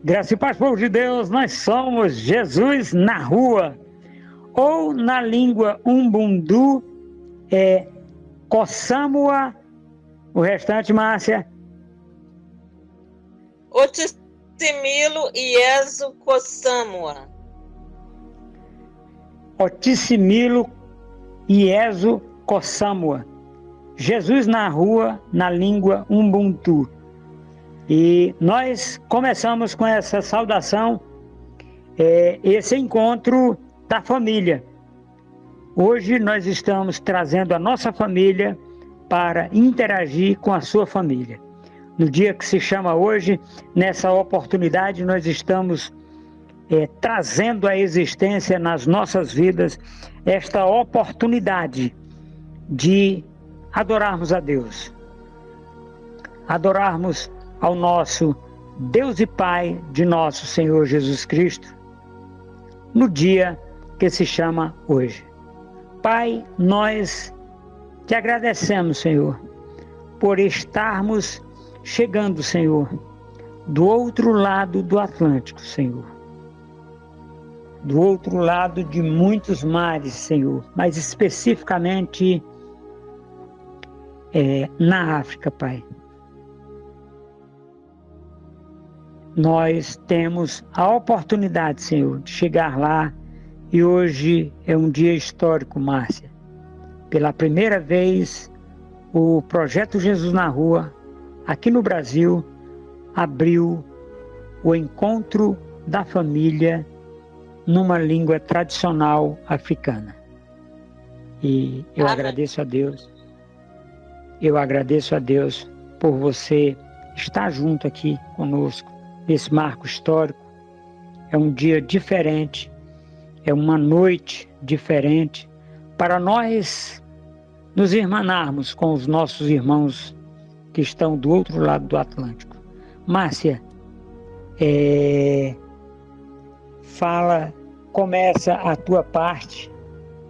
Graça e paz, povo de Deus, nós somos Jesus na rua, ou na língua umbundu, Kossamua, o restante, Márcia. Otissimilo Iesu Kossamua. Otissimilo Iesu Kossamua. Jesus na rua, na língua umbuntu. E nós começamos com essa saudação, esse encontro da família. Hoje nós estamos trazendo a nossa família para interagir com a sua família. No dia que se chama hoje, nessa oportunidade, nós estamos trazendo à existência nas nossas vidas esta oportunidade de adorarmos a Deus, adorarmos ao nosso Deus e Pai de nosso Senhor Jesus Cristo, no dia que se chama hoje. Pai, nós te agradecemos, Senhor, por estarmos chegando, Senhor, do outro lado do Atlântico, Senhor. Do outro lado de muitos mares, Senhor, mas especificamente na África, Pai. Nós temos a oportunidade, Senhor, de chegar lá, e hoje é um dia histórico, Márcia. Pela primeira vez, o Projeto Jesus na Rua, aqui no Brasil, abriu o encontro da família numa língua tradicional africana. E eu agradeço a Deus. Eu agradeço a Deus por você estar junto aqui conosco nesse marco histórico. É um dia diferente, é uma noite diferente para nós nos irmanarmos com os nossos irmãos que estão do outro lado do Atlântico. Márcia, começa a tua parte,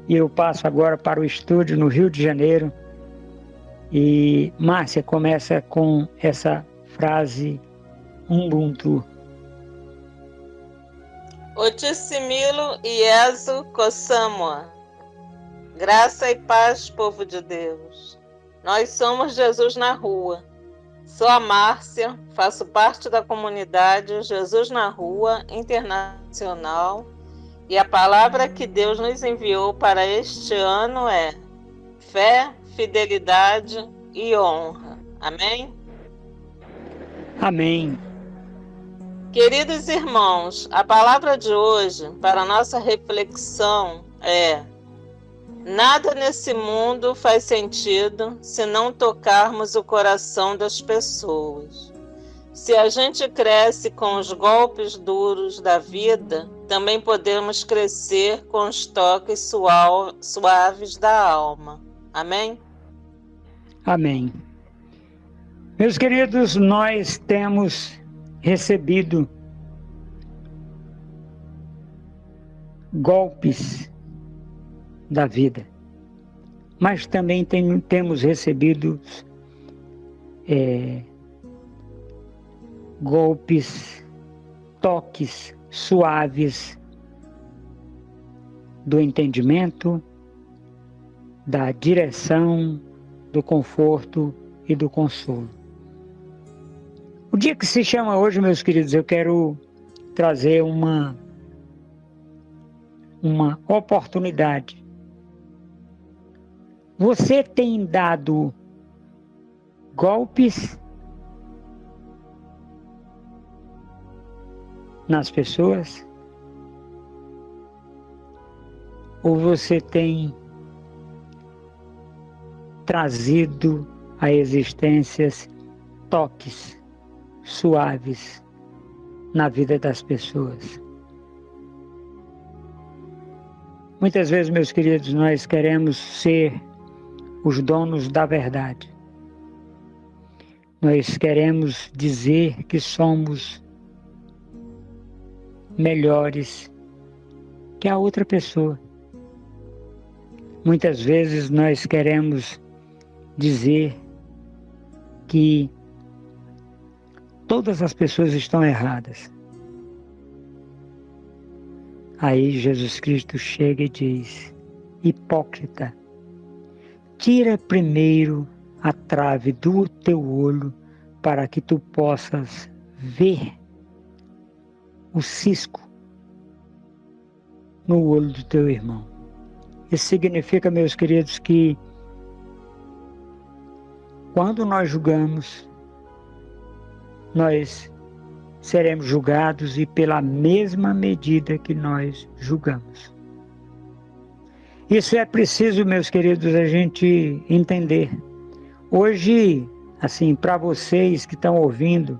e eu passo agora para o estúdio no Rio de Janeiro. E Márcia começa com essa frase Ubuntu. Otissimilo Iesu Kossamua. Graça e paz, povo de Deus. Nós somos Jesus na rua. Sou a Márcia, faço parte da comunidade Jesus na Rua Internacional, e a palavra que Deus nos enviou para este ano é fé, fidelidade e honra. Amém? Amém. Queridos irmãos, a palavra de hoje para a nossa reflexão é: nada nesse mundo faz sentido se não tocarmos o coração das pessoas. Se a gente cresce com os golpes duros da vida, também podemos crescer com os toques suaves da alma. Amém? Amém. Meus queridos, nós temos recebido golpes da vida, mas também temos recebido golpes, toques suaves do entendimento, da direção, do conforto e do consolo. O dia que se chama hoje, meus queridos, eu quero trazer uma oportunidade. Você tem dado golpes nas pessoas? Ou você tem trazido a existências toques suaves na vida das pessoas? Muitas vezes, meus queridos, nós queremos ser os donos da verdade. Nós queremos dizer que somos melhores que a outra pessoa. Muitas vezes nós queremos dizer que todas as pessoas estão erradas. Aí Jesus Cristo chega e diz: hipócrita, tira primeiro a trave do teu olho para que tu possas ver o cisco no olho do teu irmão. Isso significa, meus queridos, que quando nós julgamos, nós seremos julgados e pela mesma medida que nós julgamos. Isso é preciso, meus queridos, a gente entender. Hoje, assim, para vocês que estão ouvindo,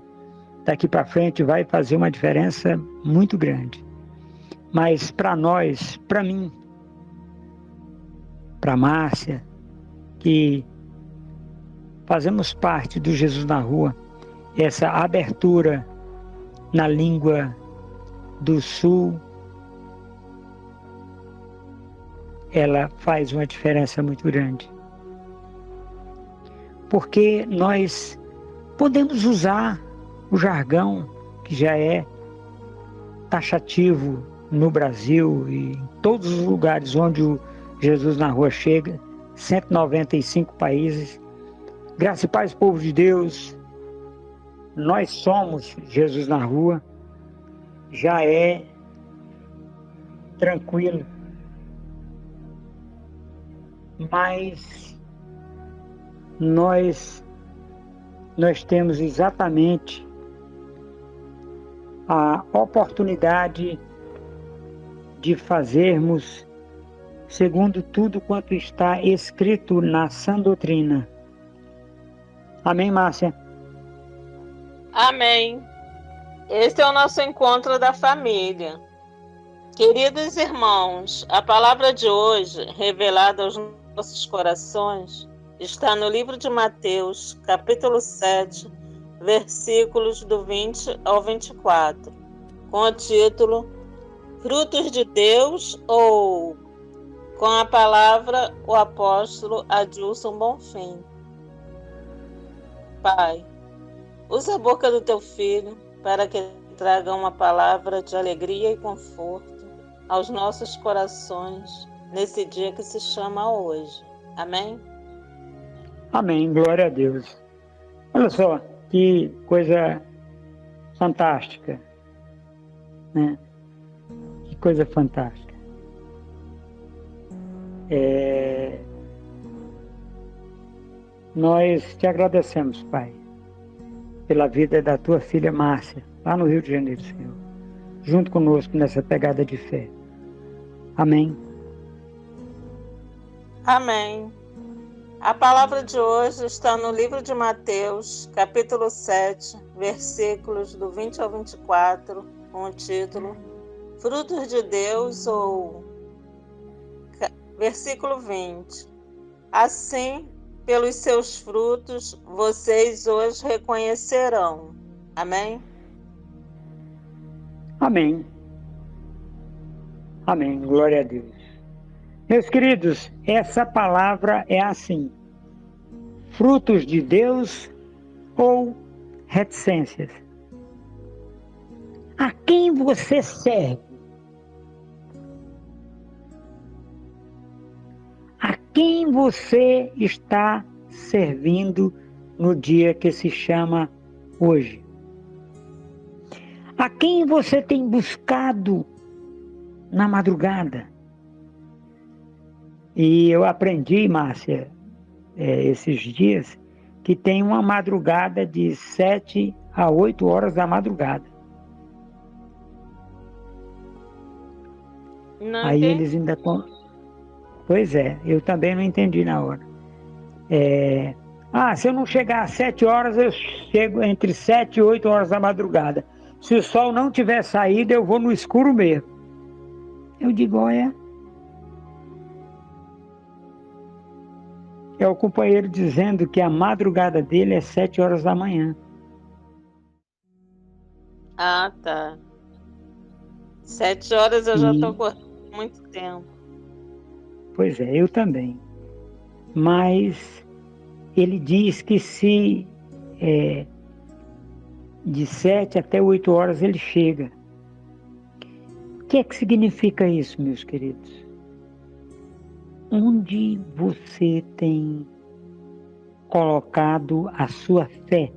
daqui para frente vai fazer uma diferença muito grande. Mas para nós, para mim, para Márcia, que fazemos parte do Jesus na Rua, essa abertura na língua do Sul, ela faz uma diferença muito grande. Porque nós podemos usar o jargão que já é taxativo no Brasil e em todos os lugares onde o Jesus na Rua chega, 195 países. Graça e paz, povo de Deus, nós somos Jesus na Rua, já é tranquilo, mas nós temos exatamente a oportunidade de fazermos segundo tudo quanto está escrito na sã doutrina. Amém, Márcia? Amém. Esse é o nosso encontro da família. Queridos irmãos, a palavra de hoje, revelada aos nossos corações, está no livro de Mateus, capítulo 7, versículos do 20 ao 24, com o título Frutos de Deus, ou com a palavra o apóstolo Adilson Bonfim. Pai, usa a boca do teu filho para que traga uma palavra de alegria e conforto aos nossos corações nesse dia que se chama hoje. Amém? Amém, glória a Deus. Olha só, que coisa fantástica, né? Que coisa fantástica. Nós te agradecemos, Pai, pela vida da tua filha Márcia, lá no Rio de Janeiro, Senhor, junto conosco nessa pegada de fé. Amém. Amém. A palavra de hoje está no livro de Mateus, capítulo 7, versículos do 20 ao 24, com o título Frutos de Deus, ou versículo 20. Assim, pelos seus frutos, vocês os reconhecerão. Amém? Amém. Amém. Glória a Deus. Meus queridos, essa palavra é assim: frutos de Deus ou reticências? A quem você serve? A quem você está servindo no dia que se chama hoje? A quem você tem buscado na madrugada? E eu aprendi, Márcia, esses dias, que tem uma madrugada de 7 a 8 horas da madrugada. Não Aí entendi. eles ainda estão... Pois é, eu também não entendi na hora. Se eu não chegar às 7 horas, eu chego entre 7 e 8 horas da madrugada. Se o sol não tiver saído, eu vou no escuro mesmo. Eu digo, olha... É o companheiro dizendo que a madrugada dele é 7 horas da manhã. Ah, tá. 7 horas eu já estou acordando há muito tempo. Pois é, eu também. Mas ele diz que se de 7 até 8 horas ele chega. O que é que significa isso, meus queridos? Onde você tem colocado a sua fé?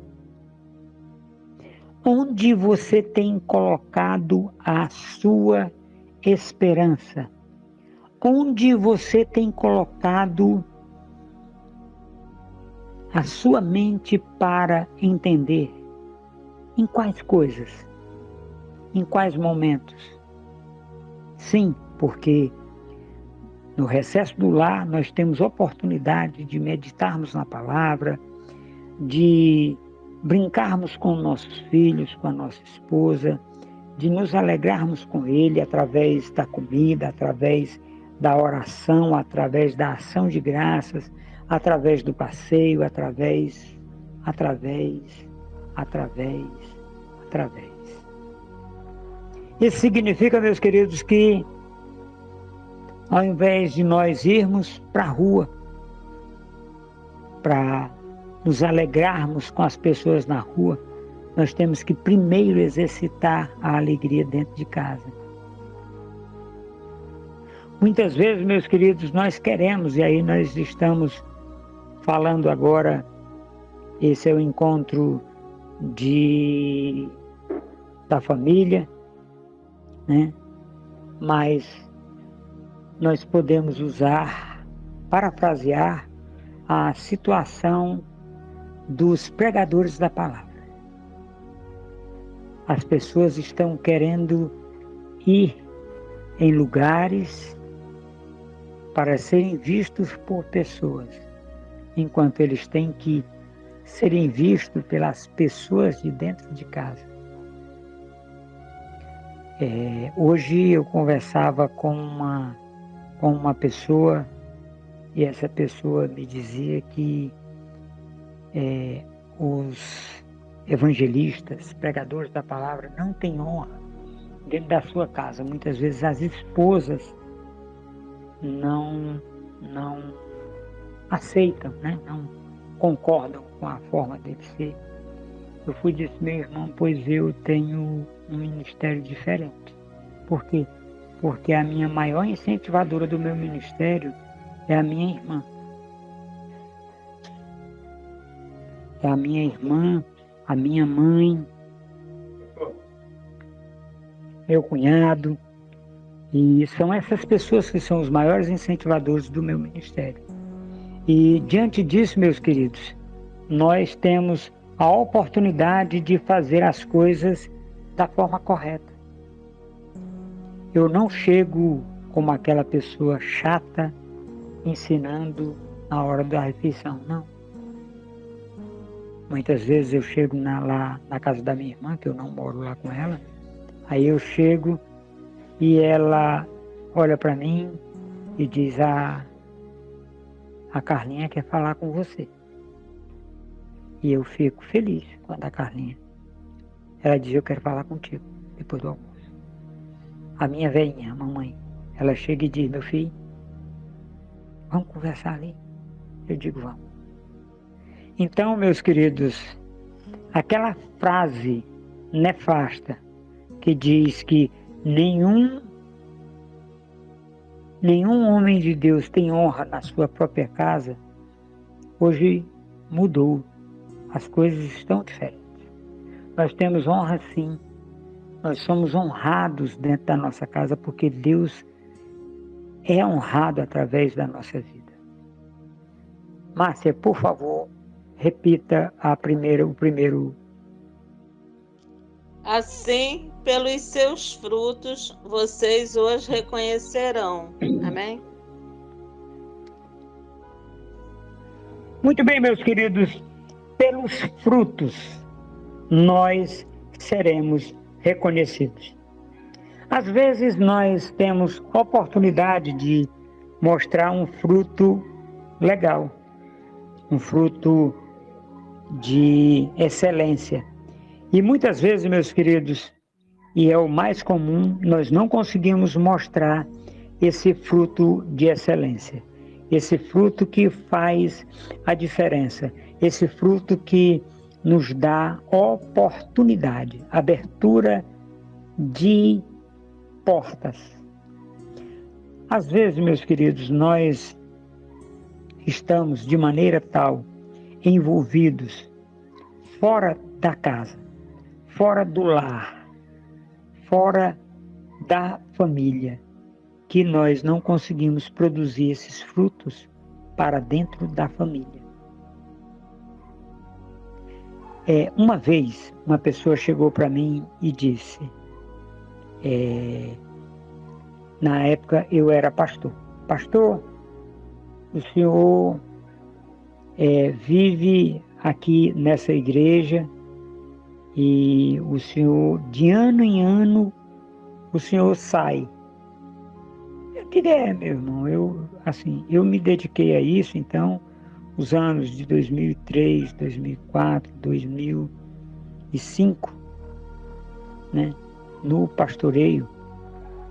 Onde você tem colocado a sua esperança? Onde você tem colocado a sua mente para entender? Em quais coisas? Em quais momentos? Sim, porque no recesso do lar nós temos oportunidade de meditarmos na palavra, de brincarmos com nossos filhos, com a nossa esposa, de nos alegrarmos com ele através da comida, através da oração, através da ação de graças, através do passeio, através. Isso significa, meus queridos, que ao invés de nós irmos para a rua, para nos alegrarmos com as pessoas na rua, nós temos que primeiro exercitar a alegria dentro de casa. Muitas vezes, meus queridos, nós queremos, e aí nós estamos falando agora, esse é o encontro da família, né? Mas nós podemos parafrasear a situação dos pregadores da palavra. As pessoas estão querendo ir em lugares para serem vistos por pessoas, enquanto eles têm que serem vistos pelas pessoas de dentro de casa. Hoje eu conversava com uma pessoa e essa pessoa me dizia que os evangelistas, pregadores da palavra, não têm honra dentro da sua casa. Muitas vezes as esposas não aceitam, né? Não concordam com a forma dele ser. Eu fui e disse: meu irmão, pois eu tenho um ministério diferente. Por quê? Porque a minha maior incentivadora do meu ministério é a minha irmã. É a minha irmã, a minha mãe, meu cunhado. E são essas pessoas que são os maiores incentivadores do meu ministério. E diante disso, meus queridos, nós temos a oportunidade de fazer as coisas da forma correta. Eu não chego como aquela pessoa chata ensinando na hora da refeição, não. Muitas vezes eu chego lá na casa da minha irmã, que eu não moro lá com ela, aí eu chego e ela olha para mim e diz: a Carlinha quer falar com você. E eu fico feliz quando a Carlinha, ela diz: eu quero falar contigo depois do almoço. A minha velhinha, a mamãe, ela chega e diz: meu filho, vamos conversar ali? Eu digo: vamos. Então, meus queridos, aquela frase nefasta que diz que nenhum homem de Deus tem honra na sua própria casa, hoje mudou. As coisas estão diferentes. Nós temos honra, sim. Nós somos honrados dentro da nossa casa porque Deus é honrado através da nossa vida. Márcia, por favor, repita o primeiro. Assim, pelos seus frutos, vocês os reconhecerão. Amém? Muito bem, meus queridos. Pelos frutos nós seremos reconhecidos. Às vezes nós temos oportunidade de mostrar um fruto legal, um fruto de excelência. E muitas vezes, meus queridos, e é o mais comum, nós não conseguimos mostrar esse fruto de excelência, esse fruto que faz a diferença, esse fruto que nos dá oportunidade, abertura de portas. Às vezes, meus queridos, nós estamos de maneira tal envolvidos fora da casa, fora do lar, fora da família, que nós não conseguimos produzir esses frutos para dentro da família. Uma vez, uma pessoa chegou para mim e disse, na época eu era pastor. Pastor, o senhor vive aqui nessa igreja e o senhor, de ano em ano, o senhor sai. Eu digo, meu irmão, eu me dediquei a isso, então, os anos de 2003, 2004, 2005, né, no pastoreio,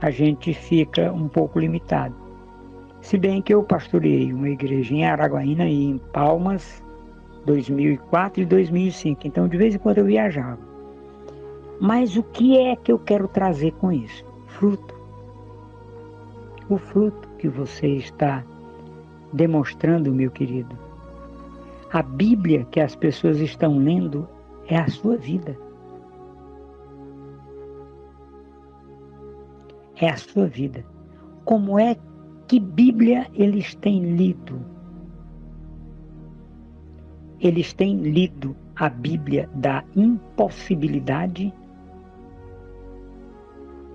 a gente fica um pouco limitado. Se bem que eu pastoreei uma igreja em Araguaína e em Palmas, 2004 e 2005, então de vez em quando eu viajava. Mas o que é que eu quero trazer com isso? Fruto. O fruto que você está demonstrando, meu querido. A Bíblia que as pessoas estão lendo é a sua vida. É a sua vida. Como é que Bíblia eles têm lido? Eles têm lido a Bíblia da impossibilidade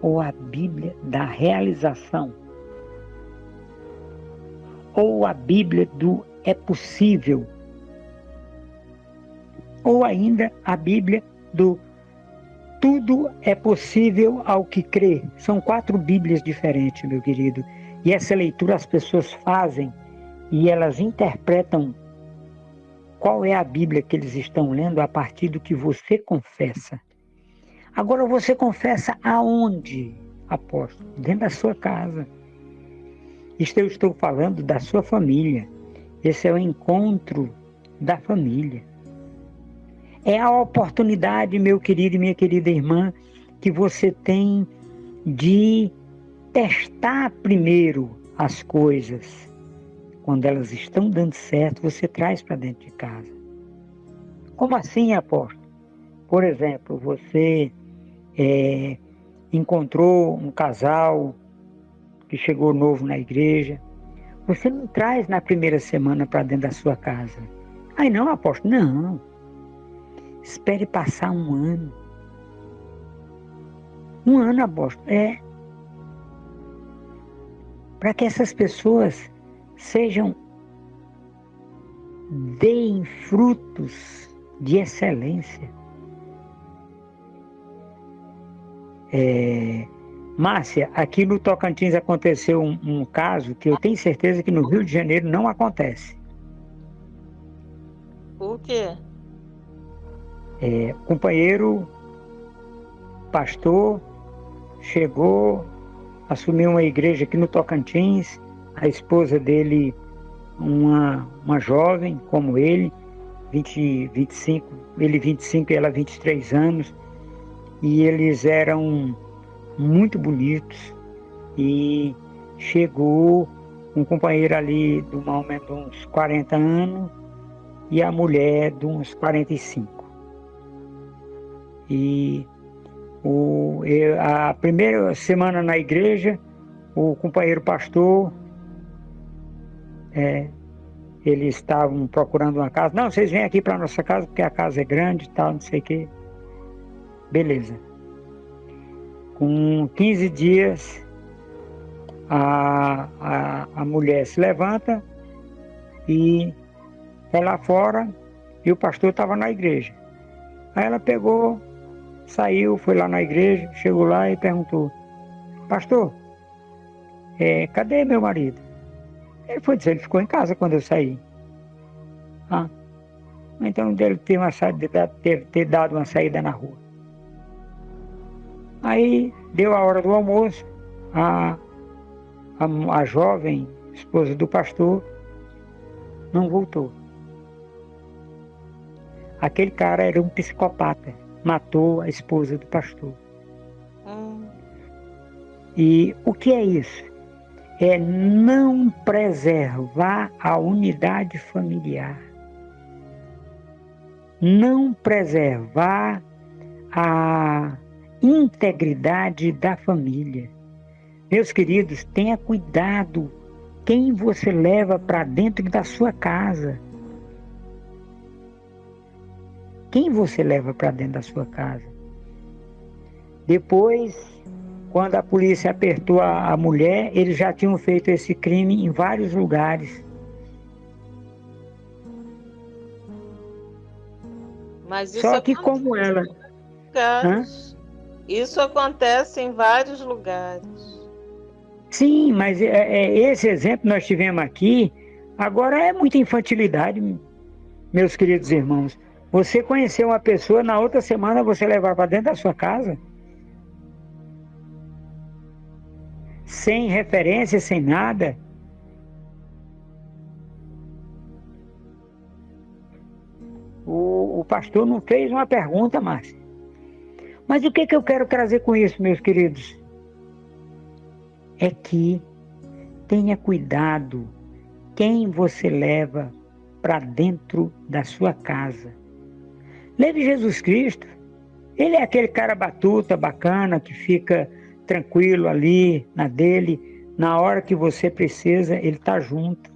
ou a Bíblia da realização? Ou a Bíblia do é possível? Ou ainda a Bíblia do tudo é possível ao que crê? São 4 Bíblias diferentes, meu querido. E essa leitura as pessoas fazem e elas interpretam qual é a Bíblia que eles estão lendo a partir do que você confessa. Agora você confessa aonde, apóstolo? Dentro da sua casa. Isto eu estou falando da sua família. Esse é o encontro da família. É a oportunidade, meu querido e minha querida irmã, que você tem de testar primeiro as coisas. Quando elas estão dando certo, você traz para dentro de casa. Como assim, apóstolo? Por exemplo, você encontrou um casal que chegou novo na igreja. Você não traz na primeira semana para dentro da sua casa. Aí não, apóstolo, não. Espere passar um ano. Um ano, apóstolo, para que essas pessoas deem frutos de excelência. Márcia, aqui no Tocantins aconteceu um caso que eu tenho certeza que no Rio de Janeiro não acontece. O quê? Companheiro, pastor, chegou, assumiu uma igreja aqui no Tocantins, a esposa dele, uma jovem como ele, 25, ele 25 e ela 23 anos, e eles eram muito bonitos, e chegou um companheiro ali de mais ou menos uns 40 anos, e a mulher de uns 45. E a primeira semana na igreja, o companheiro pastor, eles estavam procurando uma casa. Não, vocês vêm aqui para a nossa casa porque a casa é grande e tal, não sei o quê. Beleza. Com 15 dias, a mulher se levanta e vai lá fora e o pastor estava na igreja. Aí ela pegou, saiu, foi lá na igreja, chegou lá e perguntou: pastor, cadê meu marido? Ele foi dizer, ele ficou em casa quando eu saí. Então deve ter dado uma saída na rua. Aí deu a hora do almoço, a jovem esposa do pastor não voltou. Aquele cara era um psicopata, matou a esposa do pastor. E o que é isso? É não preservar a unidade familiar, não preservar a integridade da família. Meus queridos, tenha cuidado quem você leva para dentro da sua casa. Quem você leva para dentro da sua casa? Depois, quando a polícia apertou a mulher, eles já tinham feito esse crime em vários lugares. Mas isso Só que acontece como ela... em lugares. Isso acontece em vários lugares. Sim, mas esse exemplo que nós tivemos aqui, agora é muita infantilidade, meus queridos irmãos. Você conheceu uma pessoa, na outra semana você levar para dentro da sua casa, sem referência, sem nada. O pastor não fez uma pergunta, Márcia. Mas o que eu quero trazer com isso, meus queridos? É que tenha cuidado quem você leva para dentro da sua casa. Leve Jesus Cristo. Ele é aquele cara batuta, bacana, que fica tranquilo ali na dele. Na hora que você precisa, ele está junto.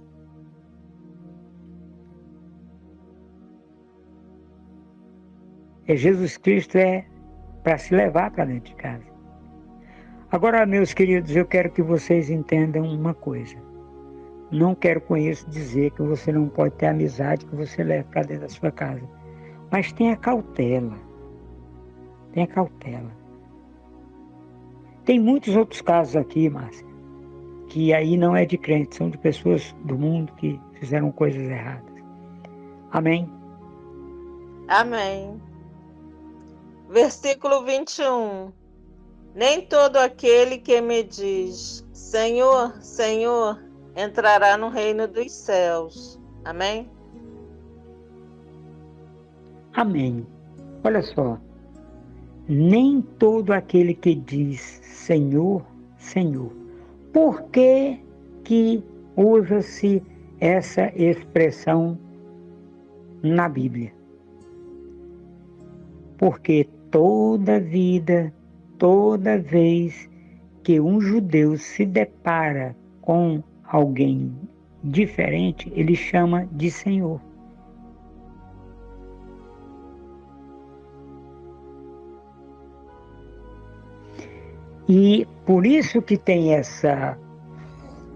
Jesus Cristo é para se levar para dentro de casa. Agora, meus queridos, eu quero que vocês entendam uma coisa. Não quero com isso dizer que você não pode ter amizade que você leva para dentro da sua casa. Mas tenha cautela. Tenha cautela. Tem muitos outros casos aqui, Márcia, que aí não é de crentes, são de pessoas do mundo que fizeram coisas erradas. Amém? Amém. Versículo 21. Nem todo aquele que me diz, Senhor, Senhor, entrará no reino dos céus. Amém? Amém. Olha só. Nem todo aquele que diz Senhor, Senhor. Por que usa-se essa expressão na Bíblia? Porque toda vez que um judeu se depara com alguém diferente, ele chama de Senhor. E por isso que tem essa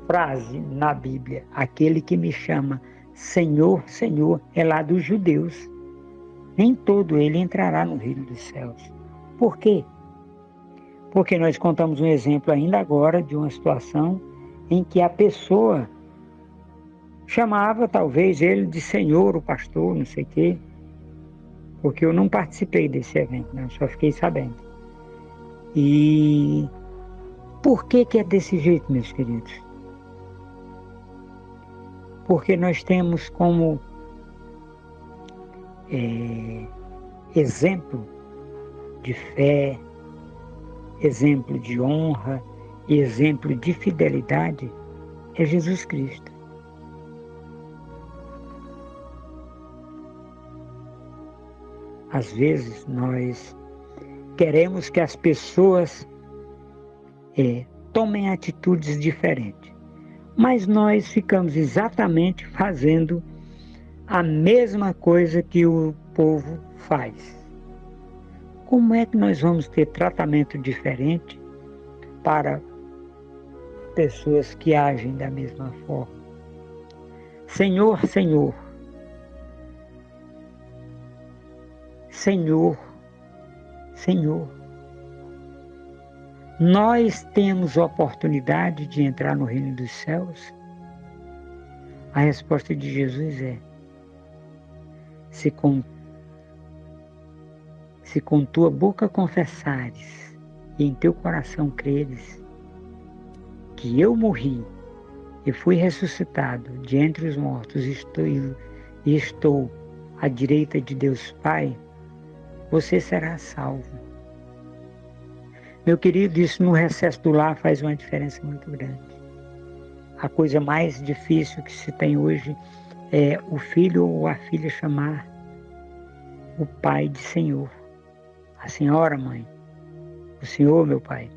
frase na Bíblia, aquele que me chama Senhor, Senhor, é lá dos judeus. Nem todo ele entrará no reino dos céus. Por quê? Porque nós contamos um exemplo ainda agora de uma situação em que a pessoa chamava talvez ele de Senhor, o pastor, não sei o quê, porque eu não participei desse evento, né? Eu só fiquei sabendo. E por que é desse jeito, meus queridos? Porque nós temos como exemplo de fé, exemplo de honra, exemplo de fidelidade, é Jesus Cristo. Às vezes nós queremos que as pessoas tomem atitudes diferentes, mas nós ficamos exatamente fazendo a mesma coisa que o povo faz. Como é que nós vamos ter tratamento diferente para pessoas que agem da mesma forma? Senhor, Senhor. Senhor, Senhor. Nós temos a oportunidade de entrar no reino dos céus? A resposta de Jesus é: se com tua boca confessares e em teu coração creres que eu morri e fui ressuscitado de entre os mortos e estou à direita de Deus Pai, você será salvo. Meu querido, isso no recesso do lar faz uma diferença muito grande. A coisa mais difícil que se tem hoje é o filho ou a filha chamar o pai de senhor. A senhora, mãe. O senhor, meu pai.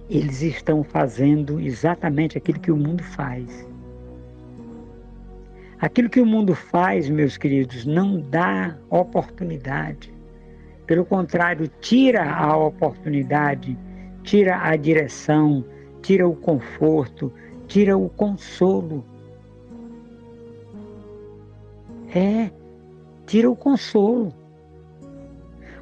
Eles estão fazendo exatamente aquilo que o mundo faz. Aquilo que o mundo faz, meus queridos, não dá oportunidade. Pelo contrário, tira a oportunidade, tira a direção, tira o conforto, tira o consolo. Tira o consolo.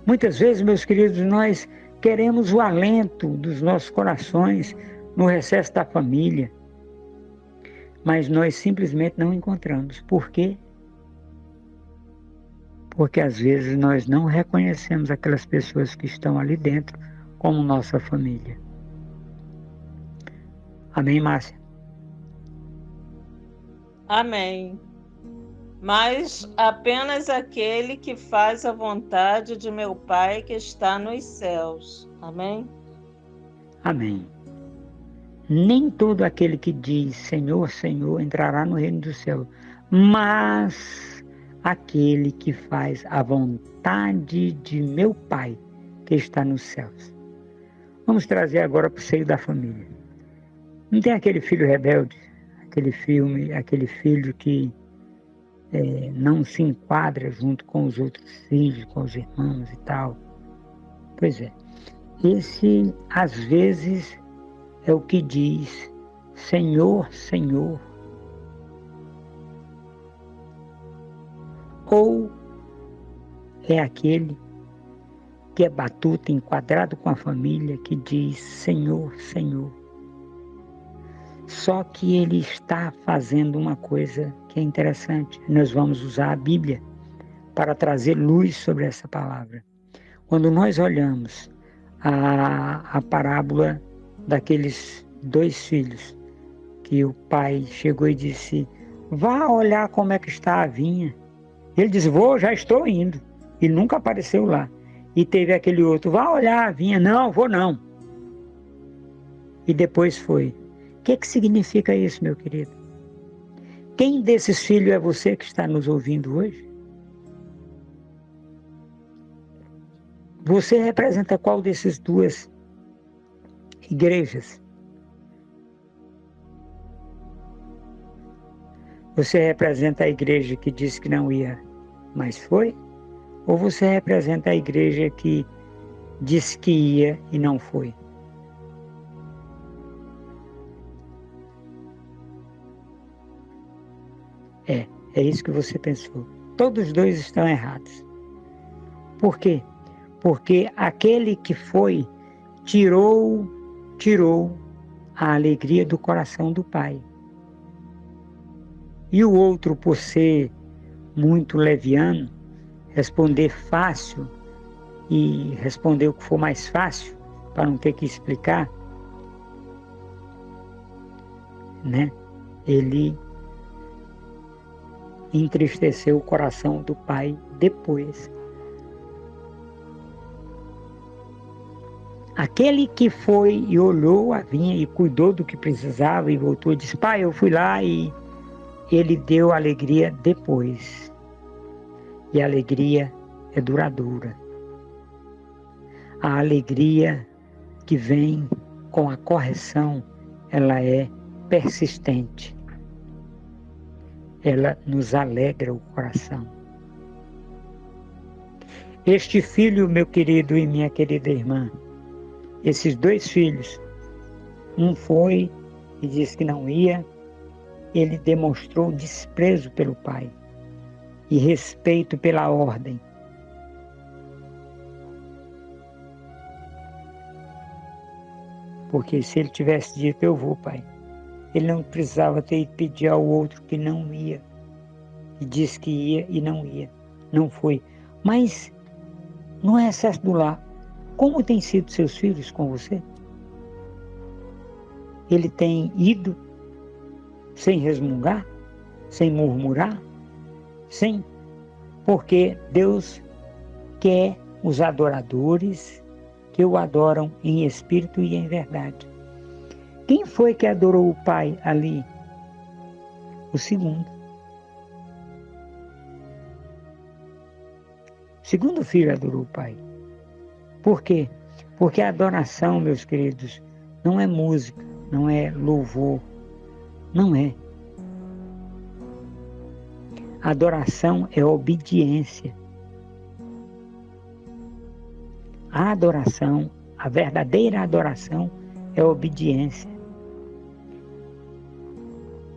Muitas vezes, meus queridos, nós queremos o alento dos nossos corações no recesso da família, mas nós simplesmente não encontramos. Por quê? Porque às vezes nós não reconhecemos aquelas pessoas que estão ali dentro como nossa família. Amém, Márcia? Amém. Mas apenas aquele que faz a vontade de meu Pai que está nos céus. Amém? Amém. Nem todo aquele que diz Senhor, Senhor entrará no reino do céu, mas aquele que faz a vontade de meu Pai que está nos céus. Vamos trazer agora para o seio da família. Não tem aquele filho rebelde, aquele filho que não se enquadra junto com os outros filhos, com os irmãos e tal. Pois é, esse às vezes é o que diz Senhor, Senhor. Ou é aquele que é batuta, enquadrado com a família, que diz Senhor, Senhor. Só que ele está fazendo uma coisa que é interessante. Nós vamos usar a Bíblia para trazer luz sobre essa palavra. Quando nós olhamos a parábola daqueles 2 filhos, que o pai chegou e disse, vá olhar como é que está a vinha. Ele disse, vou, já estou indo. Ele nunca apareceu lá. E teve aquele outro, vá olhar a vinha. Não, vou não. E depois foi. O que significa isso, meu querido? Quem desses filhos é você que está nos ouvindo hoje? Você representa qual dessas 2 igrejas? Você representa a igreja que disse que não ia, mas foi? Ou você representa a igreja que disse que ia e não foi? É isso que você pensou. Todos os 2 estão errados. Por quê? Porque aquele que foi, tirou a alegria do coração do pai. E o outro, por ser muito leviano, responder fácil e responder o que for mais fácil, para não ter que explicar, né? Ele entristeceu o coração do pai depois. Aquele que foi e olhou a vinha e cuidou do que precisava e voltou e disse, pai, eu fui lá, e ele deu alegria depois. E a alegria é duradoura. A alegria que vem com a correção, ela é persistente. Ela nos alegra o coração. Este filho, meu querido e minha querida irmã, esses 2 filhos, um foi e disse que não ia, ele demonstrou desprezo pelo pai e respeito pela ordem. Porque se ele tivesse dito, eu vou, pai, ele não precisava ter ido pedir ao outro que não ia. E disse que ia e não ia. Não foi. Mas, no recesso do lar, como têm sido seus filhos com você? Ele tem ido sem resmungar, sem murmurar, sem... Porque Deus quer os adoradores que o adoram em espírito e em verdade. Quem foi que adorou o Pai ali? O segundo. O segundo filho adorou o Pai. Por quê? Porque a adoração, meus queridos, não é música, não é louvor, não é. A adoração é obediência. A adoração, a verdadeira adoração é obediência.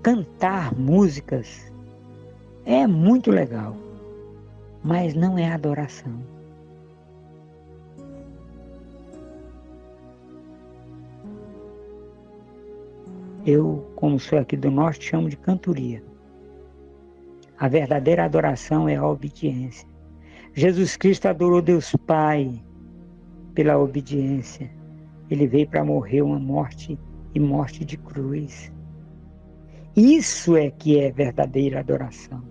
Cantar músicas é muito legal, mas não é adoração. Eu, como sou aqui do norte, chamo de cantoria. A verdadeira adoração é a obediência. Jesus Cristo adorou Deus Pai pela obediência. Ele veio para morrer uma morte e morte de cruz. Isso é que é verdadeira adoração.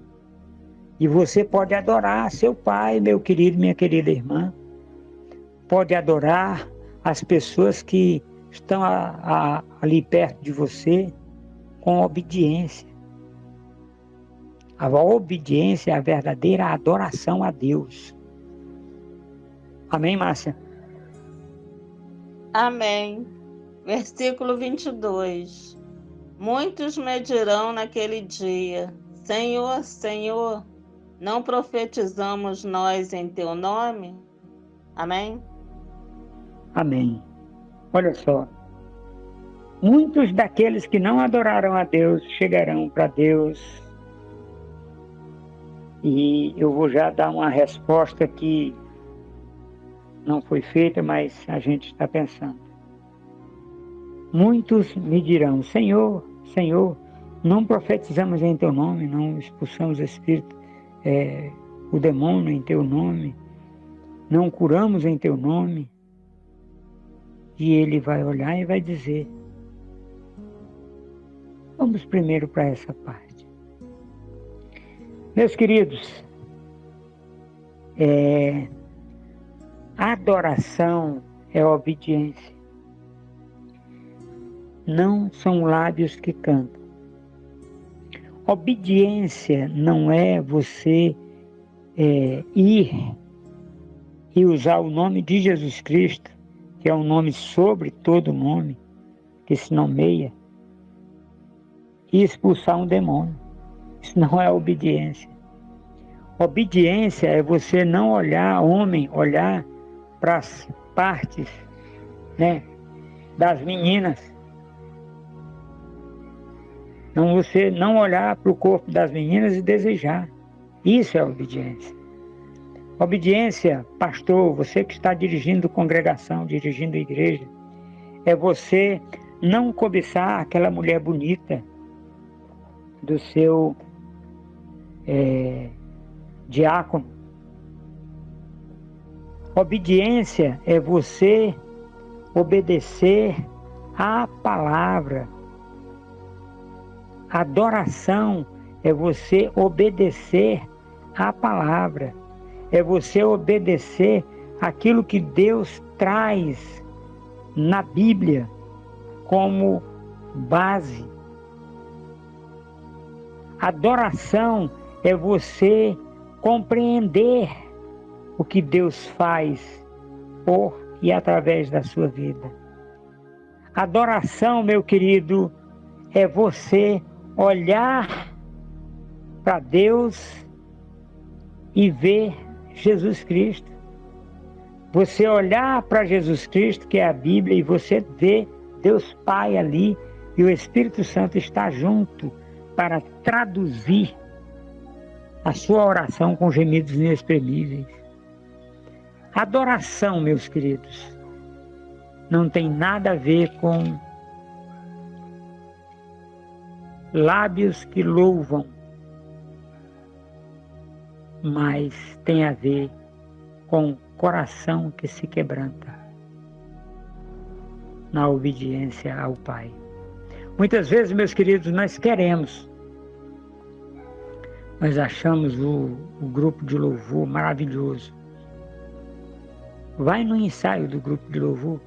E você pode adorar seu pai, meu querido, minha querida irmã. Pode adorar as pessoas que estão ali perto de você com obediência. A obediência é a verdadeira adoração a Deus. Amém, Márcia? Amém. Versículo 22. Muitos me dirão naquele dia: Senhor, Senhor, não profetizamos nós em teu nome? Amém? Amém. Olha só. Muitos daqueles que não adoraram a Deus chegarão para Deus. E eu vou já dar uma resposta que não foi feita, mas a gente está pensando. Muitos me dirão: Senhor, Senhor, não profetizamos em teu nome, não expulsamos o demônio em teu nome, não curamos em teu nome. E ele vai olhar e vai dizer: vamos primeiro para essa parte. Meus queridos, adoração é obediência. Não são lábios que cantam. Obediência não é você ir e usar o nome de Jesus Cristo, que é um nome sobre todo nome, que se nomeia, e expulsar um demônio. Isso não é obediência. Obediência é você não olhar para as partes, das meninas. Você não olhar para o corpo das meninas e desejar. Isso é obediência. Obediência, pastor, você que está dirigindo congregação, dirigindo igreja, é você não cobiçar aquela mulher bonita do seu diácono. Obediência é você obedecer à palavra. Adoração é você obedecer à palavra. É você obedecer aquilo que Deus traz na Bíblia como base. Adoração é você compreender o que Deus faz por e através da sua vida. Adoração, meu querido, é você olhar para Deus e ver Jesus Cristo. Você olhar para Jesus Cristo, que é a Bíblia, e você vê Deus Pai ali, e o Espírito Santo está junto para traduzir a sua oração com gemidos inexprimíveis. Adoração, meus queridos, não tem nada a ver com lábios que louvam, mas tem a ver com coração que se quebranta na obediência ao Pai. Muitas vezes, meus queridos, nós achamos o grupo de louvor maravilhoso, Vai no ensaio do grupo de louvor.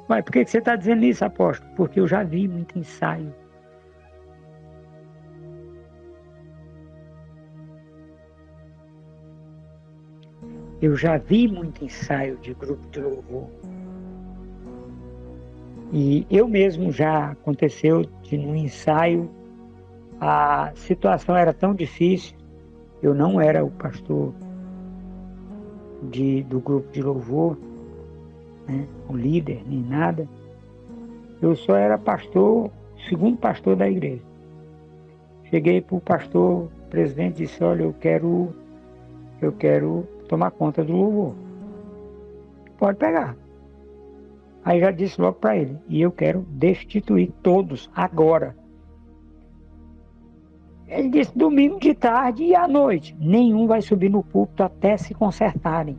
Ué, por que você está dizendo isso, apóstolo? Porque eu já vi muito ensaio. Eu já vi muito ensaio de grupo de louvor. E eu mesmo já aconteceu de no ensaio a situação era tão difícil, eu não era o pastor do grupo de louvor, né, o líder, nem nada. Eu só era pastor, segundo pastor da igreja. Cheguei para o pastor, presidente, disse, olha, eu quero tomar conta do louvor. Pode pegar. Aí já disse logo para ele, e eu quero destituir todos agora. Ele disse, domingo de tarde e à noite, nenhum vai subir no púlpito até se consertarem.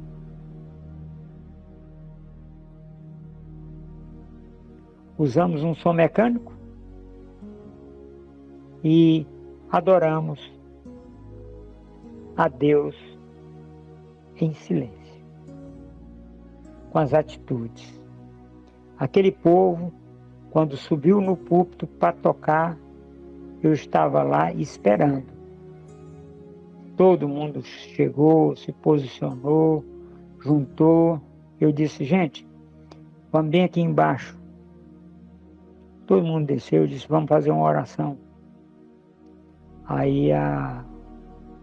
Usamos um som mecânico e adoramos a Deus em silêncio, com as atitudes. Aquele povo, quando subiu no púlpito para tocar, eu estava lá esperando. Todo mundo chegou, se posicionou, juntou. Eu disse, gente, vamos bem aqui embaixo. Todo mundo desceu, eu disse, vamos fazer uma oração. Aí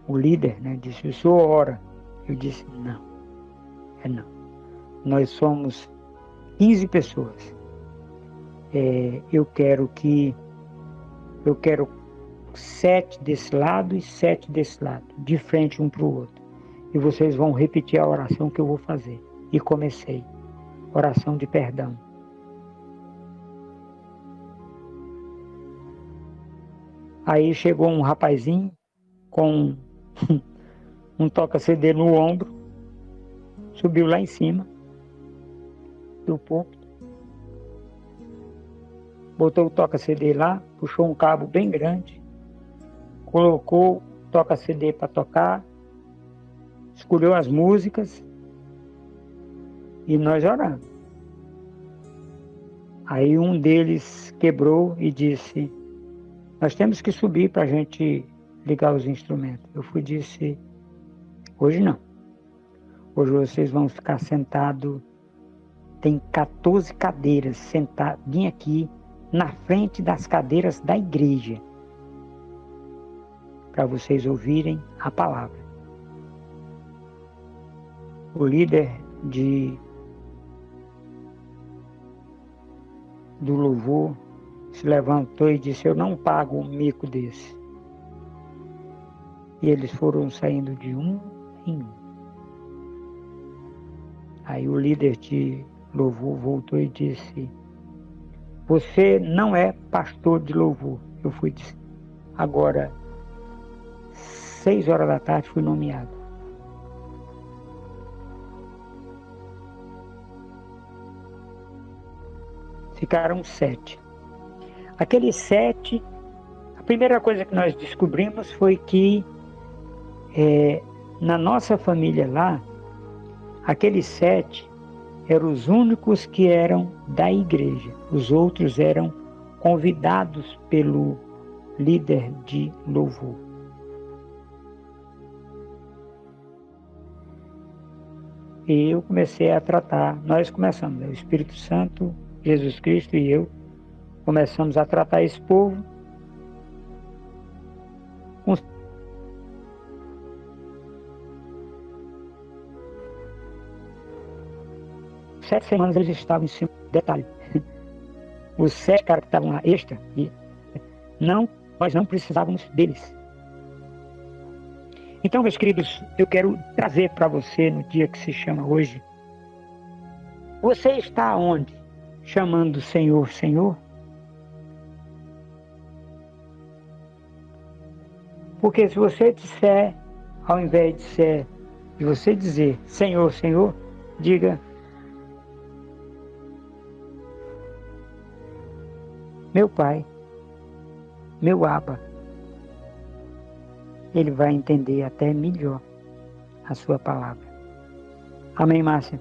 o líder, né, disse, o senhor ora. Eu disse, não. Nós somos 15 pessoas. Eu quero 7 desse lado e 7 desse lado, de frente um para o outro. E vocês vão repetir a oração que eu vou fazer. E comecei. Oração de perdão. Aí chegou um rapazinho com um toca-CD no ombro, subiu lá em cima do púlpito, botou o toca-CD lá, puxou um cabo bem grande, colocou o toca-CD para tocar, escolheu as músicas e nós oramos. Aí um deles quebrou e disse, nós temos que subir para a gente ligar os instrumentos. Eu disse, hoje não. Hoje vocês vão ficar sentados, tem 14 cadeiras sentadas, bem aqui, na frente das cadeiras da igreja, para vocês ouvirem a palavra. O líder do louvor se levantou e disse, eu não pago um mico desse. E eles foram saindo de um em um. Aí o líder de louvor voltou e disse, você não é pastor de louvor. Eu disse, agora, 6 horas da tarde fui nomeado. Ficaram 7. Aqueles 7, a primeira coisa que nós descobrimos foi que na nossa família lá, aqueles 7 eram os únicos que eram da igreja. Os outros eram convidados pelo líder de louvor. E eu comecei a tratar, nós começamos, o Espírito Santo, Jesus Cristo e eu, começamos a tratar esse povo com 7 semanas eles estavam em cima. Detalhe, os 7 caras que estavam lá extra, nós não precisávamos deles. Então, meus queridos, eu quero trazer para você no dia que se chama hoje. Você está onde? Chamando o Senhor, Senhor? Porque se você disser, ao invés de você dizer Senhor, Senhor, diga meu Pai, meu Abba, ele vai entender até melhor a sua palavra. Amém, Márcia?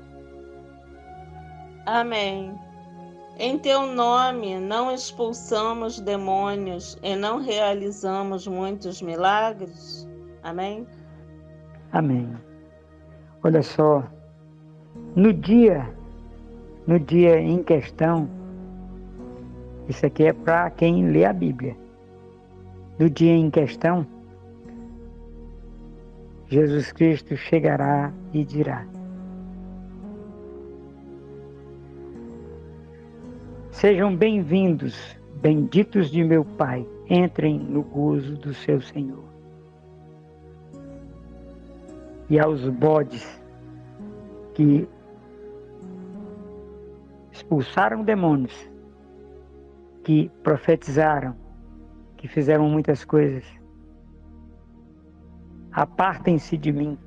Amém. Em teu nome não expulsamos demônios e não realizamos muitos milagres? Amém? Amém. Olha só, no dia em questão, isso aqui é para quem lê a Bíblia. No dia em questão, Jesus Cristo chegará e dirá: sejam bem-vindos, benditos de meu Pai, entrem no gozo do seu Senhor. E aos bodes que expulsaram demônios, que profetizaram, que fizeram muitas coisas: apartem-se de mim,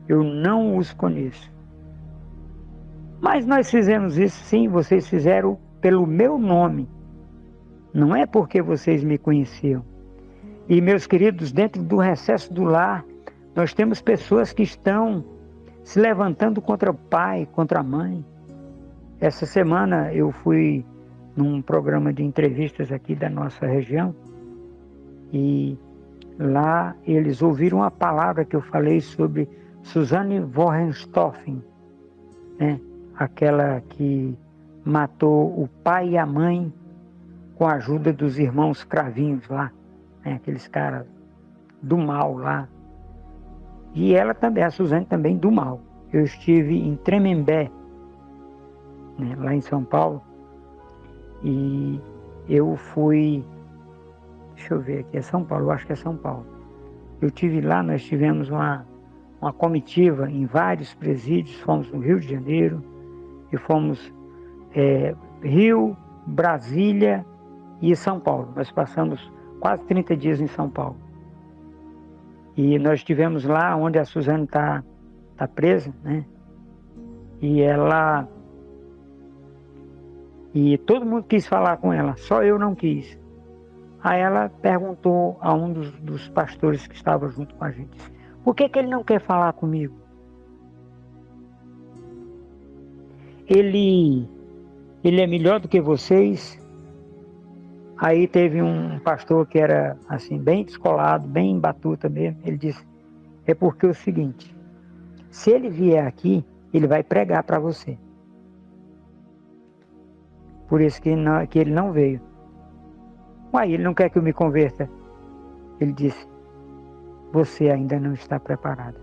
eu não os conheço. Mas nós fizemos isso, sim, vocês fizeram pelo meu nome, não é porque vocês me conheciam. E, meus queridos, dentro do recesso do lar, nós temos pessoas que estão se levantando contra o pai, contra a mãe. Essa semana eu fui num programa de entrevistas aqui da nossa região e lá eles ouviram a palavra que eu falei sobre Suzanne Vorrenstoffen, né? Aquela que matou o pai e a mãe com a ajuda dos irmãos Cravinhos lá, né? Aqueles caras do mal lá. E ela também, a Suzane também do mal. Eu estive em Tremembé, né, lá em São Paulo, e eu fui, deixa eu ver aqui, é São Paulo, eu acho que é São Paulo. Eu estive lá, nós tivemos uma comitiva em vários presídios, fomos no Rio de Janeiro, e fomos Rio, Brasília e São Paulo. Nós passamos quase 30 dias em São Paulo. E nós estivemos lá onde a Suzane está presa, né? E todo mundo quis falar com ela, só eu não quis. Aí ela perguntou a um dos pastores que estava junto com a gente: por que ele não quer falar comigo? Ele é melhor do que vocês? Aí teve um pastor que era assim, bem descolado, bem batuta mesmo. Ele disse: é porque é o seguinte, se ele vier aqui, ele vai pregar para você. Por isso que ele não veio. Uai, ele não quer que eu me converta. Ele disse: você ainda não está preparada.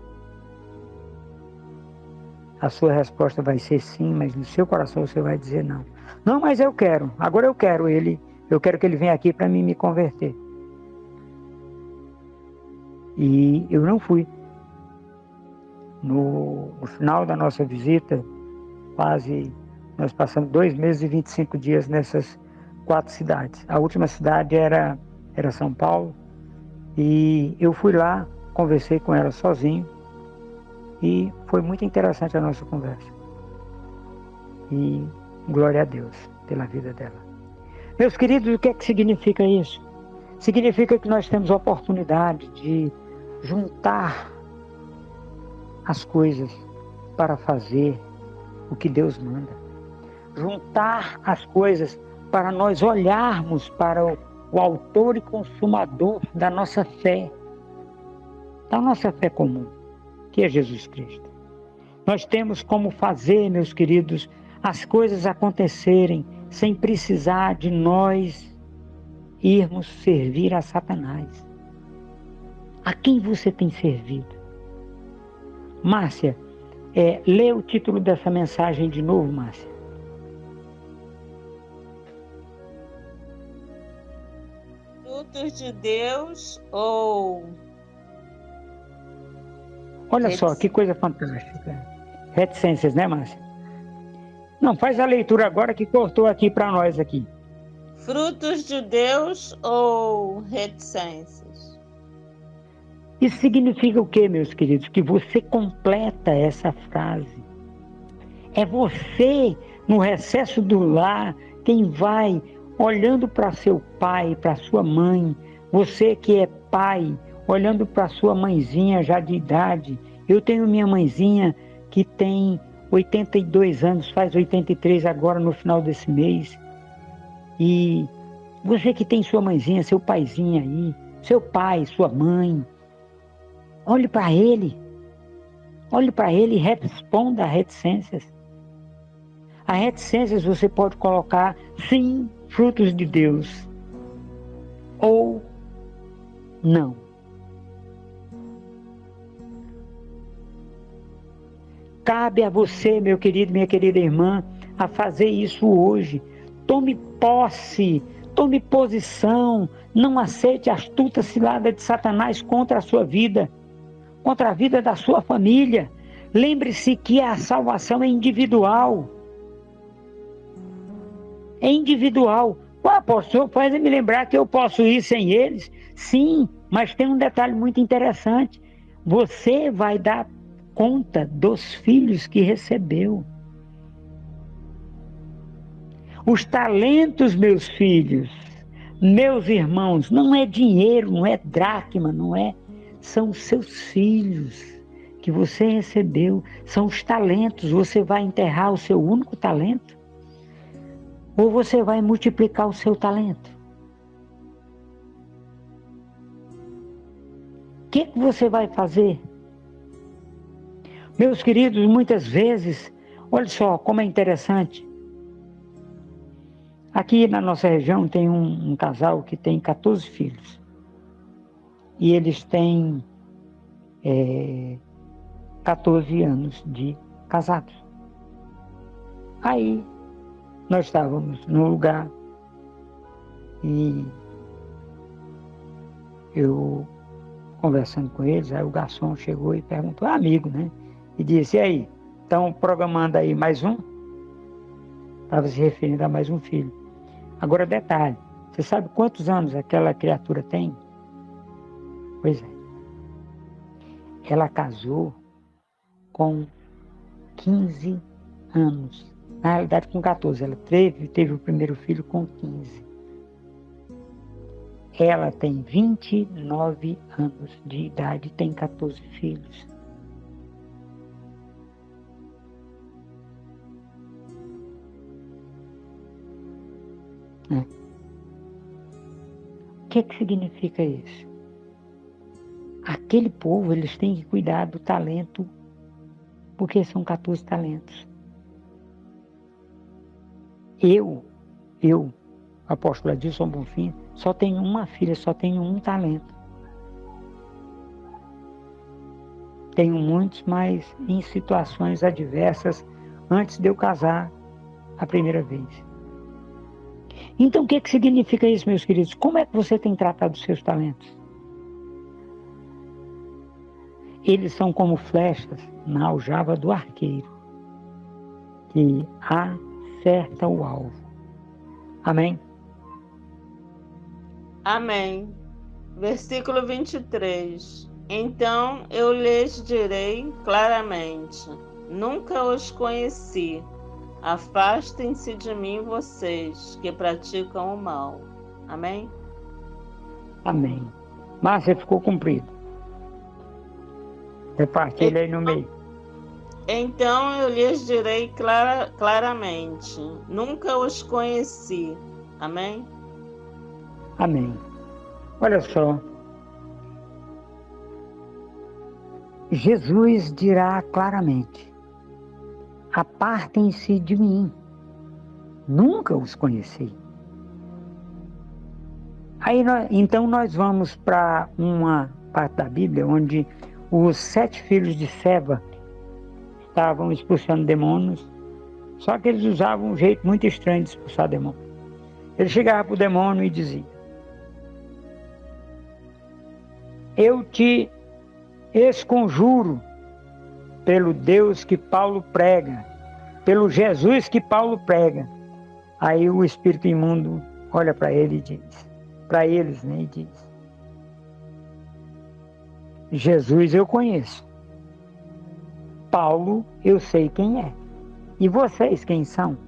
A sua resposta vai ser sim, mas no seu coração você vai dizer não. Não, mas eu quero, agora eu quero ele. Eu quero que ele venha aqui para mim me converter. E eu não fui. No final da nossa visita, nós passamos 2 meses e 25 dias nessas 4 cidades. A última cidade era São Paulo. E eu fui lá, conversei com ela sozinho. E foi muito interessante a nossa conversa. E glória a Deus pela vida dela. Meus queridos, o que é que significa isso? Significa que nós temos a oportunidade de juntar as coisas para fazer o que Deus manda. Juntar as coisas para nós olharmos para o autor e consumador da nossa fé comum, que é Jesus Cristo. Nós temos como fazer, meus queridos, as coisas acontecerem sem precisar de nós irmos servir a Satanás. A quem você tem servido? Márcia, lê o título dessa mensagem de novo, Márcia. Frutos de Deus ou... Olha só, que coisa fantástica. Reticências, né, Márcia? Não, faz a leitura agora que cortou aqui para nós aqui. Frutos de Deus ou reticências? Isso significa o quê, meus queridos? Que você completa essa frase. É você, no recesso do lar, quem vai olhando para seu pai, para sua mãe, Você que é pai, olhando para sua mãezinha já de idade. Eu tenho minha mãezinha que tem 82 anos, faz 83 agora no final desse mês. E você que tem sua mãezinha, seu paizinho aí, seu pai, sua mãe, olhe para ele. Olhe para ele e responda a reticências. A reticências você pode colocar, sim, frutos de Deus, ou não. Cabe a você, meu querido, minha querida irmã, a fazer isso hoje. Tome posse, tome posição, não aceite a astuta cilada de Satanás contra a sua vida, contra a vida da sua família. Lembre-se que a salvação é individual. É individual. Apóstolo, faz me lembrar que eu posso ir sem eles? Sim, mas tem um detalhe muito interessante. Você vai dar conta dos filhos que recebeu. Os talentos, meus filhos, meus irmãos, não é dinheiro, não é dracma, não é. São os seus filhos que você recebeu, são os talentos. Você vai enterrar o seu único talento? Ou você vai multiplicar o seu talento? O que você vai fazer? Meus queridos, muitas vezes, olha só como é interessante. Aqui na nossa região tem um casal que tem 14 filhos. E eles têm 14 anos de casados. Aí, nós estávamos num lugar e eu conversando com eles, aí o garçom chegou e perguntou, amigo, né? E disse, e aí, estão programando aí mais um? Estava se referindo a mais um filho. Agora, detalhe, você sabe quantos anos aquela criatura tem? Pois é. Ela casou com 15 anos. Na realidade, com 14. Ela teve o primeiro filho com 15. Ela tem 29 anos de idade e tem 14 filhos. O que significa isso? Aquele povo, eles têm que cuidar do talento, porque são 14 talentos. Eu, apóstolo Adilson Bonfim, só tenho uma filha, só tenho um talento. Tenho muitos, mas em situações adversas, antes de eu casar a primeira vez. Então, o que significa isso, meus queridos? Como é que você tem tratado os seus talentos? Eles são como flechas na aljava do arqueiro, que acerta o alvo. Amém? Amém. Versículo 23. Então eu lhes direi claramente, nunca os conheci. Afastem-se de mim vocês que praticam o mal. Amém? Amém. Márcia, ficou cumprido. Reparte ele aí no meio. Então eu lhes direi claramente, nunca os conheci. Amém? Amém. Olha só. Jesus dirá claramente, apartem-se de mim, nunca os conheci. Aí então nós vamos para uma parte da Bíblia onde os 7 filhos de Seba estavam expulsando demônios, só que eles usavam um jeito muito estranho de expulsar demônios. Ele chegava para o demônio e dizia, eu te esconjuro pelo Deus que Paulo prega, pelo Jesus que Paulo prega. Aí o espírito imundo olha para ele e diz, para eles, né, e diz, Jesus eu conheço, Paulo eu sei quem é, e vocês quem são?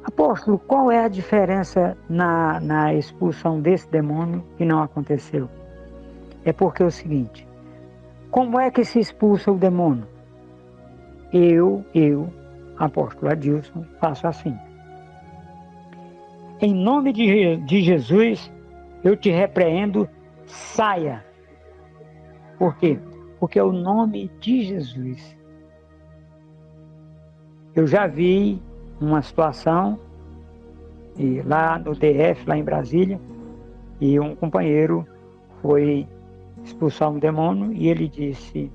Apóstolo, qual é a diferença na expulsão desse demônio que não aconteceu? É porque é o seguinte, como é que se expulsa o demônio? Eu, apóstolo Adilson, faço assim. Em nome de Jesus, eu te repreendo, saia. Por quê? Porque é o nome de Jesus. Eu já vi uma situação lá no DF, lá em Brasília, e um companheiro foi expulsar um demônio e ele disse: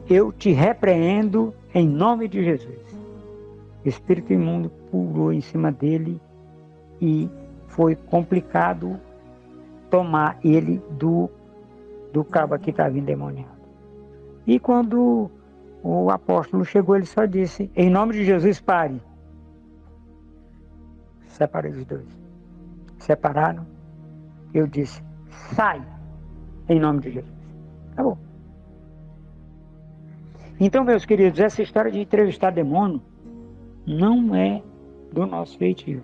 eu te repreendo em nome de Jesus. O espírito imundo pulou em cima dele e foi complicado tomar ele do cabo que estava endemoniado. E quando o apóstolo chegou, ele só disse: em nome de Jesus, pare. Separei os dois. Separaram. Eu disse: sai, em nome de Jesus. Acabou. Então, meus queridos, essa história de entrevistar demônio não é do nosso feitio.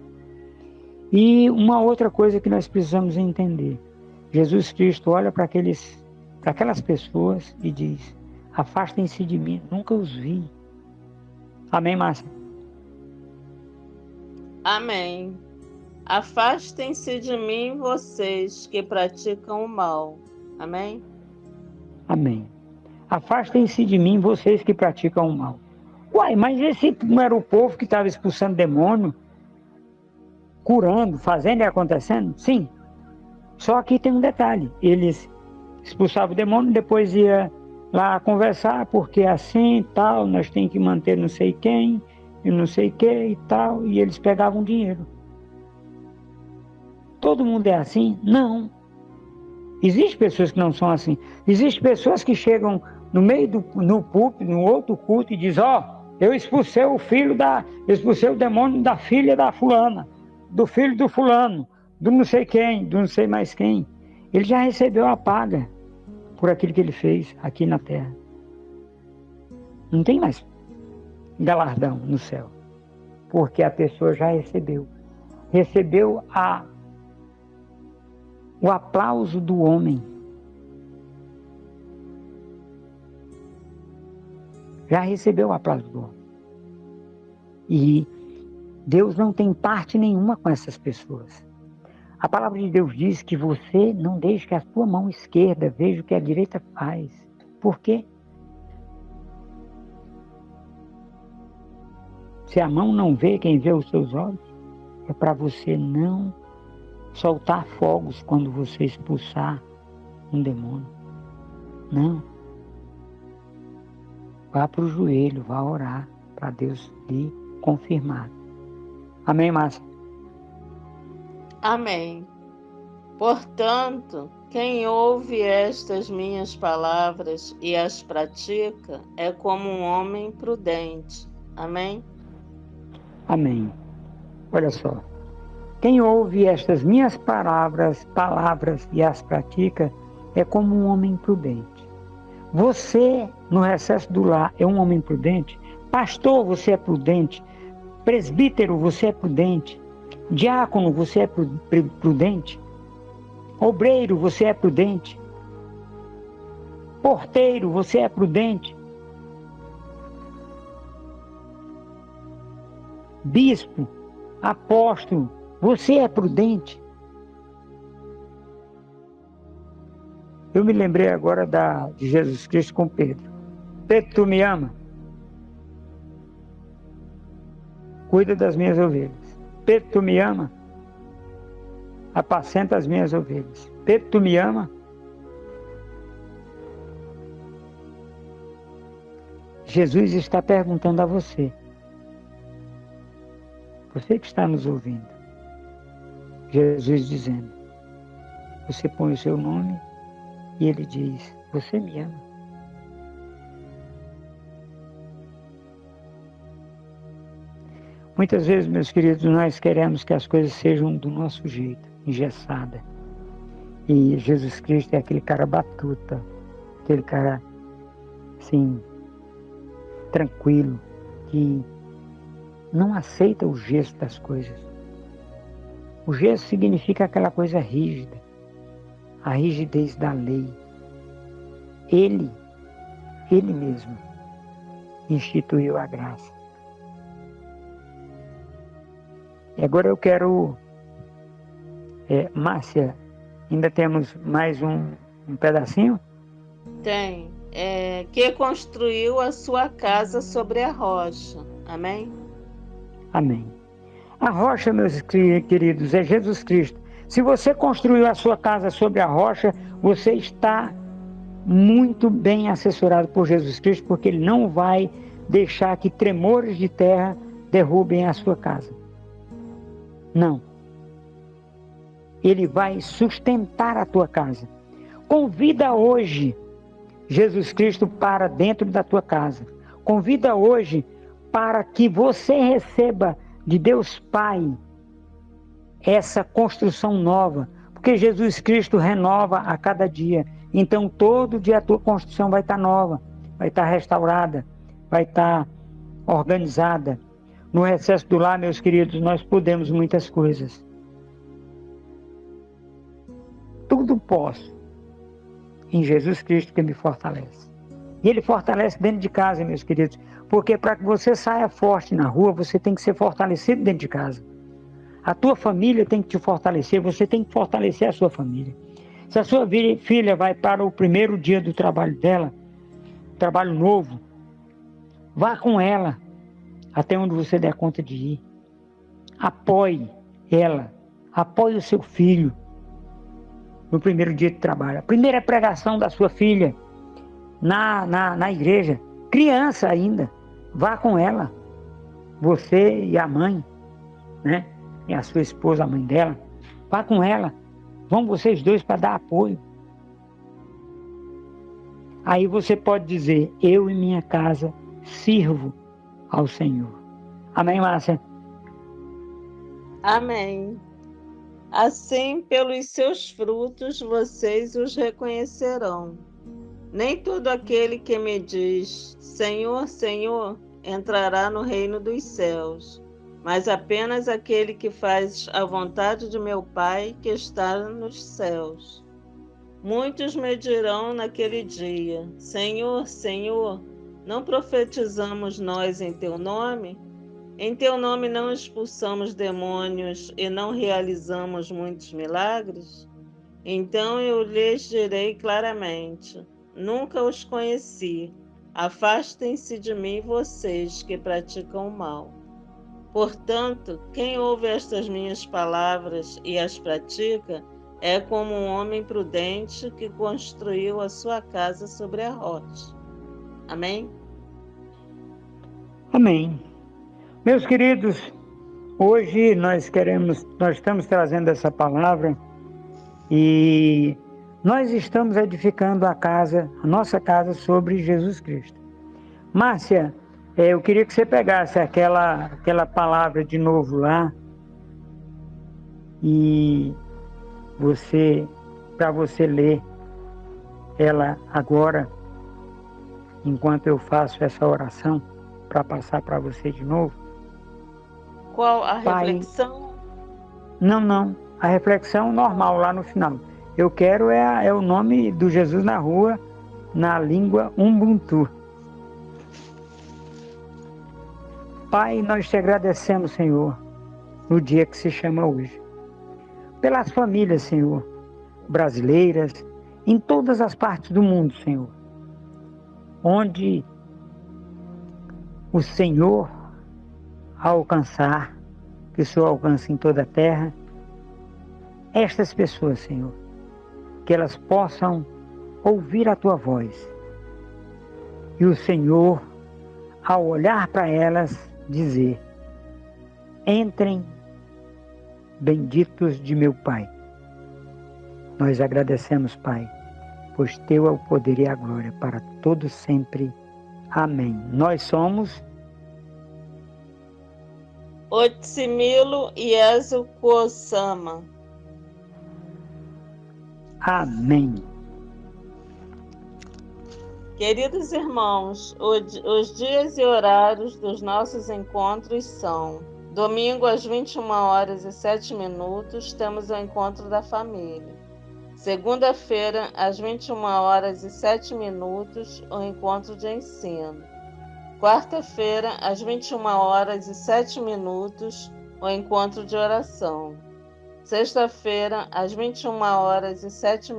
E uma outra coisa que nós precisamos entender: Jesus Cristo olha para aquelas pessoas e diz: afastem-se de mim, nunca os vi. Amém, Márcia? Amém. Afastem-se de mim, vocês que praticam o mal. Amém? Amém. Afastem-se de mim, vocês que praticam o mal. Uai, mas esse não era o povo que estava expulsando demônio, curando, fazendo e acontecendo? Sim. Só que tem um detalhe: eles expulsavam o demônio, depois ia lá conversar, porque assim e tal, nós temos que manter não sei quem, e não sei o que e tal, e eles pegavam dinheiro. Todo mundo é assim? Não. Existem pessoas que não são assim. Existem pessoas que chegam no meio no púlpito, no outro culto, e dizem: eu expulsei expulsei o demônio da filha da fulana, do filho do fulano, do não sei quem, do não sei mais quem. Ele já recebeu a paga por aquilo que ele fez aqui na terra. Não tem mais galardão no céu, porque a pessoa já recebeu o aplauso do homem. Já recebeu o aplauso do homem. E Deus não tem parte nenhuma com essas pessoas. A palavra de Deus diz que você não deixe que a sua mão esquerda veja o que a direita faz. Por quê? Se a mão não vê, quem vê os seus olhos, é para você não soltar fogos quando você expulsar um demônio. Não. Vá para o joelho, vá orar para Deus lhe confirmar. Amém, Márcia? Amém. Portanto, quem ouve estas minhas palavras e as pratica é como um homem prudente. Amém? Amém. Olha só. Quem ouve estas minhas palavras e as pratica é como um homem prudente. Você, no recesso do lar, é um homem prudente? Pastor, você é prudente? Presbítero, você é prudente? Diácono, você é prudente? Obreiro, você é prudente? Porteiro, você é prudente? Bispo, apóstolo, você é prudente? Eu me lembrei agora de Jesus Cristo com Pedro. Pedro, tu me ama? Cuida das minhas ovelhas. Pedro, tu me ama? Apacenta as minhas ovelhas. Pedro, tu me ama? Jesus está perguntando a você. Você que está nos ouvindo. Jesus dizendo: você põe o seu nome e ele diz: você me ama? Muitas vezes, meus queridos, nós queremos que as coisas sejam do nosso jeito, engessada. E Jesus Cristo é aquele cara batuta. aquele cara, assim, tranquilo, que não aceita o gesto das coisas. O gesto significa aquela coisa rígida, a rigidez da lei. Ele mesmo instituiu a graça. E agora eu quero, Márcia, ainda temos mais um pedacinho? Tem. Que construiu a sua casa sobre a rocha. Amém? Amém. A rocha, meus queridos, é Jesus Cristo. Se você construiu a sua casa sobre a rocha, você está muito bem assessorado por Jesus Cristo, porque Ele não vai deixar que tremores de terra derrubem a sua casa. Não. Ele vai sustentar a tua casa. Convida hoje Jesus Cristo para dentro da tua casa. Convida hoje para que você receba de Deus Pai essa construção nova, porque Jesus Cristo renova a cada dia. Então todo dia a tua construção vai estar nova, vai estar restaurada, vai estar organizada. No recesso do lar, meus queridos, nós podemos muitas coisas. Tudo posso em Jesus Cristo que me fortalece. E Ele fortalece dentro de casa, meus queridos, porque para que você saia forte na rua, você tem que ser fortalecido dentro de casa. A tua família tem que te fortalecer, você tem que fortalecer a sua família. Se a sua filha vai para o primeiro dia do trabalho dela, trabalho novo, vá com ela até onde você der conta de ir. Apoie ela, apoie o seu filho no primeiro dia de trabalho. A primeira pregação da sua filha na igreja, criança ainda, vá com ela, você e a mãe, né? E a sua esposa, a mãe dela, vá com ela, vão vocês dois para dar apoio. Aí você pode dizer, eu e minha casa sirvo ao Senhor. Amém, Márcia? Amém. Assim, pelos seus frutos, vocês os reconhecerão. Nem todo aquele que me diz, Senhor, Senhor, entrará no reino dos céus, mas apenas aquele que faz a vontade de meu Pai que está nos céus. Muitos me dirão naquele dia, Senhor, Senhor, não profetizamos nós em teu nome? Em teu nome não expulsamos demônios e não realizamos muitos milagres? Então eu lhes direi claramente, nunca os conheci. Afastem-se de mim vocês que praticam o mal. Portanto, quem ouve estas minhas palavras e as pratica, é como um homem prudente que construiu a sua casa sobre a rocha. Amém? Amém. Meus queridos, hoje nós estamos trazendo essa palavra e nós estamos edificando a nossa casa sobre Jesus Cristo. Márcia, eu queria que você pegasse aquela palavra de novo lá e para você ler ela agora, enquanto eu faço essa oração, para passar para você de novo. Qual a reflexão? Não. A reflexão normal lá no final. Eu quero é o nome do Jesus na rua, na língua Ubuntu. Pai, nós te agradecemos, Senhor, no dia que se chama hoje. Pelas famílias, Senhor, brasileiras, em todas as partes do mundo, Senhor. Onde o Senhor alcançar, que o Senhor alcance em toda a terra, estas pessoas, Senhor, que elas possam ouvir a Tua voz. E o Senhor, ao olhar para elas, dizer, entrem, benditos de meu Pai. Nós agradecemos, Pai, pois Teu é o poder e a glória para todos sempre. Amém. Nós somos Otsimilo Iesu Kuosama. Amém. Queridos irmãos, os dias e horários dos nossos encontros são: domingo às 21h07, temos o encontro da família. Segunda-feira, às 21h07, o encontro de ensino. Quarta-feira, às 21h07, o encontro de oração. Sexta-feira, às 21h07,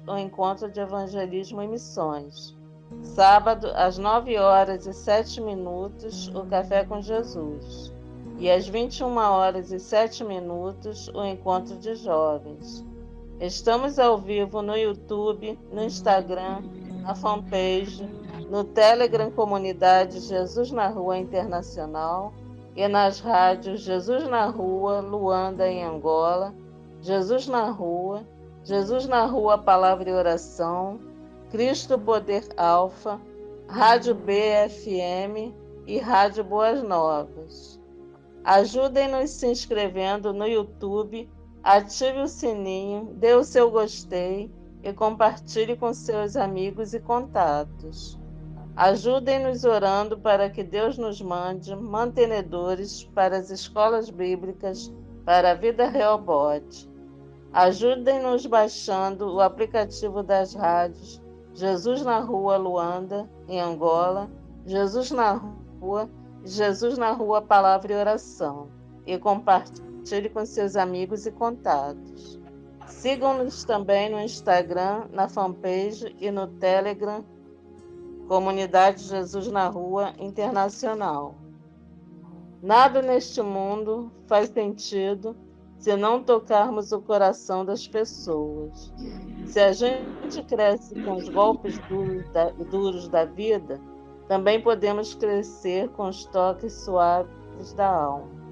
o encontro de evangelismo e missões. Sábado, às 9h07, o Café com Jesus. E às 21h07, o encontro de jovens. Estamos ao vivo no YouTube, no Instagram, na fanpage, no Telegram Comunidade Jesus na Rua Internacional e nas rádios Jesus na Rua, Luanda, em Angola, Jesus na Rua Palavra e Oração, Cristo Poder Alfa, Rádio BFM e Rádio Boas Novas. Ajudem-nos se inscrevendo no YouTube, ative o sininho, dê o seu gostei e compartilhe com seus amigos e contatos. Ajudem-nos orando para que Deus nos mande mantenedores para as escolas bíblicas para a Vida Rehoboth. Ajudem-nos baixando o aplicativo das rádios Jesus na Rua Luanda, em Angola, Jesus na Rua Palavra e Oração, e compartilhe com seus amigos e contatos. Sigam-nos também no Instagram, na fanpage e no Telegram, Comunidade Jesus na Rua Internacional. Nada neste mundo faz sentido se não tocarmos o coração das pessoas. Se a gente cresce com os golpes duros da vida, também podemos crescer com os toques suaves da alma.